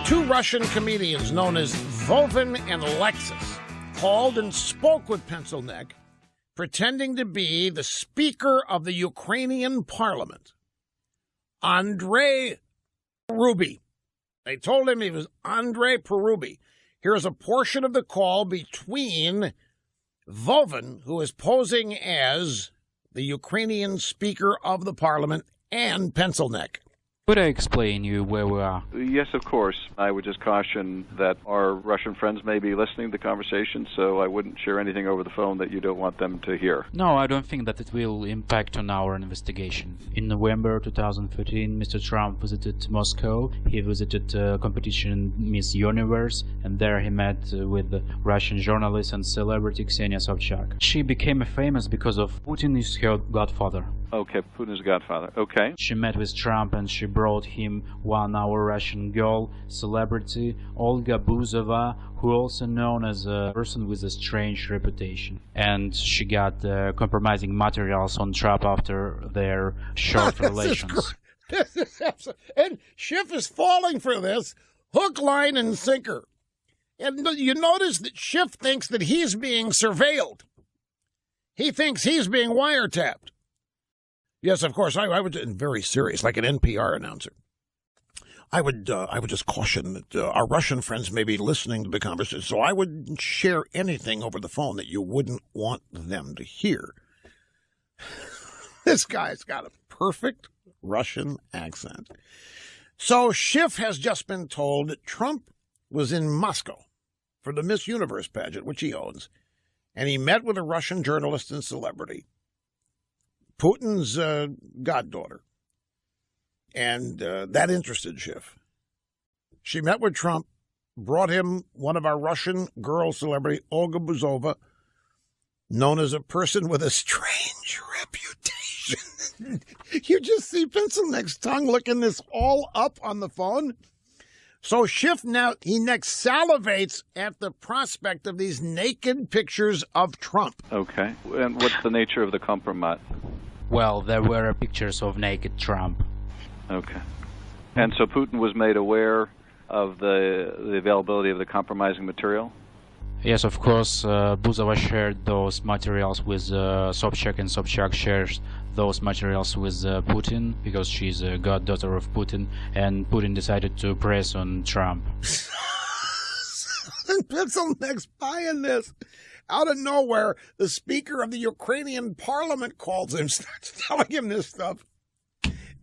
Two Russian comedians known as Vovan and Lexus called and spoke with Pencilneck, pretending to be the Speaker of the Ukrainian Parliament, Andrei Perubi. They told him he was Andrei Perubi. Here's a portion of the call between Vovan, who is posing as the Ukrainian Speaker of the Parliament, and Pencilneck. Could I explain you where we are? Yes, of course. I would just caution that our Russian friends may be listening to the conversation, so I wouldn't share anything over the phone that you don't want them to hear. No, I don't think that it will impact on our investigation. In November 2013, Mr. Trump visited Moscow. He visited competition Miss Universe, and there he met with Russian journalist and celebrity Ksenia Sobchak. She became famous because of Putin is her godfather. Okay, Putin's godfather. Okay. She met with Trump and she brought him one-hour Russian girl, celebrity Olga Buzova, who also known as a person with a strange reputation. And she got compromising materials on Trump after their short relations. And Schiff is falling for this hook, line, and sinker. And you notice that Schiff thinks that he's being surveilled. He thinks he's being wiretapped. Yes, of course, I would, very serious, like an NPR announcer. I would just caution that our Russian friends may be listening to the conversation, so I wouldn't share anything over the phone that you wouldn't want them to hear. This guy's got a perfect Russian accent. So Schiff has just been told that Trump was in Moscow for the Miss Universe pageant, which he owns, and he met with a Russian journalist and celebrity, Putin's goddaughter, and that interested Schiff. She met with Trump, brought him one of our Russian girl celebrity, Olga Buzova, known as a person with a strange reputation. You just see Pencilneck's tongue looking this all up on the phone. So Schiff he next salivates at the prospect of these naked pictures of Trump. Okay. And what's the nature of the compromise? Well, there were pictures of naked Trump. Okay. And so Putin was made aware of the availability of the compromising material? Yes, of course. Buzova shared those materials with Sobchak, and Sobchak shares those materials with Putin because she's a goddaughter of Putin, and Putin decided to press on Trump. And Pencilneck's buying this. Out of nowhere, the Speaker of the Ukrainian Parliament calls him, starts telling him this stuff.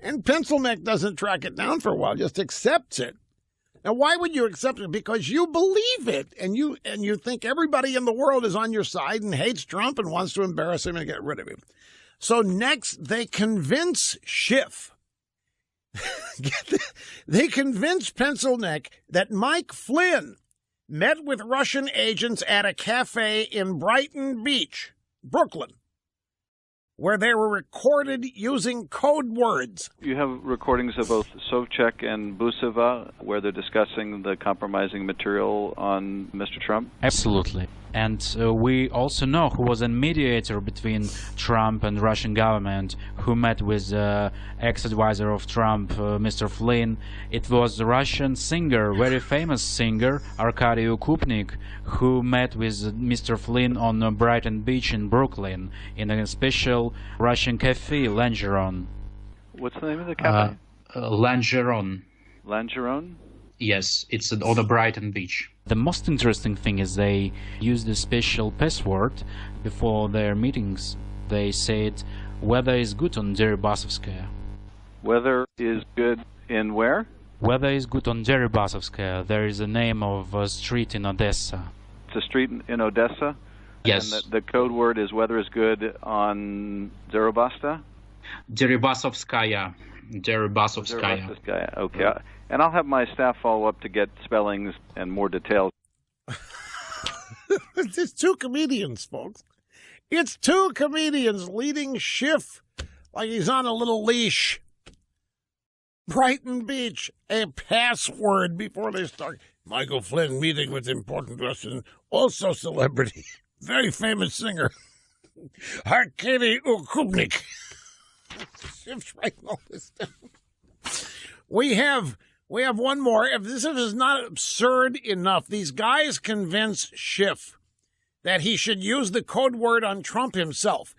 And Pencilneck doesn't track it down for a while, just accepts it. Now, why would you accept it? Because you believe it, and you think everybody in the world is on your side and hates Trump and wants to embarrass him and get rid of him. So next, they convince Schiff. They convince Pencilneck that Mike Flynn met with Russian agents at a cafe in Brighton Beach, Brooklyn, where they were recorded using code words. You have recordings of both Sobchak and Buzova where they're discussing the compromising material on Mr. Trump? Absolutely. And we also know who was a mediator between Trump and Russian government, who met with ex-advisor of Trump, Mr. Flynn. It was the Russian singer, very famous singer, Arkady Ukupnik, who met with Mr. Flynn on Brighton Beach in Brooklyn in a special Russian cafe, Langeron. What's the name of the cafe? Langeron. Langeron? Yes, it's on the Brighton Beach. The most interesting thing is they used a special password before their meetings. They said, weather is good on Deribasovskaya. Weather is good in where? Weather is good on Deribasovskaya. There is a name of a street in Odessa. It's a street in Odessa? Yes. And the code word is weather is good on Deribasta? Deribasovskaya. Deribasovskaya. Okay. And I'll have my staff follow up to get spellings and more details. It's two comedians, folks. It's two comedians leading Schiff like he's on a little leash. Brighton Beach, a password before they start. Michael Flynn meeting with important Russian, also celebrity, very famous singer, Arkady Ukupnik. Schiff's writing all this down. We have We have one more. If this is not absurd enough, these guys convince Schiff that he should use the code word on Trump himself.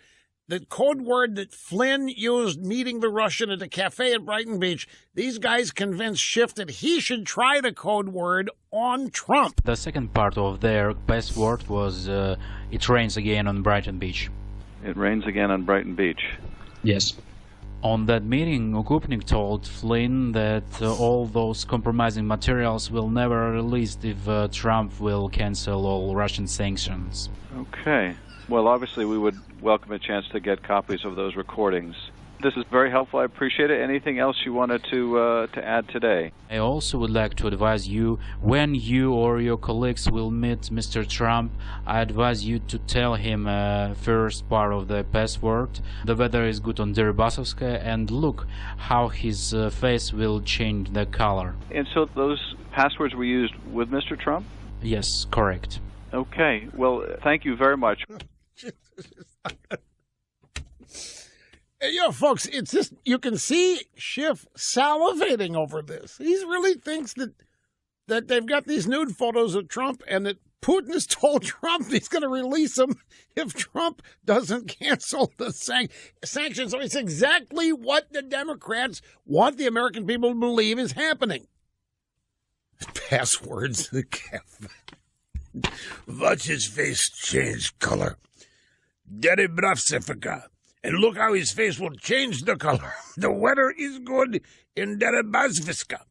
The code word that Flynn used meeting the Russian at a cafe at Brighton Beach. These guys convinced Schiff that he should try the code word on Trump. The second part of their password was it rains again on Brighton Beach. It rains again on Brighton Beach. Yes. On that meeting, Okupnik told Flynn that all those compromising materials will never be released if Trump will cancel all Russian sanctions. Okay. Well, obviously, we would welcome a chance to get copies of those recordings. This is very helpful. I appreciate it. Anything else you wanted to add today? I also would like to advise you, when you or your colleagues will meet Mr. Trump, I advise you to tell him first part of the password. The weather is good on Deribasovskaya, and look how his face will change the color. And so those passwords were used with Mr. Trump? Yes, correct. Okay. Well, thank you very much. Folks, it's just, you can see Schiff salivating over this. He really thinks that they've got these nude photos of Trump and that Putin has told Trump he's going to release them if Trump doesn't cancel the sanctions. So it's exactly what the Democrats want the American people to believe is happening. Passwords. Watch his face change color. Deribasovskaya. And look how his face will change the color. The weather is good in Deribasovskaya.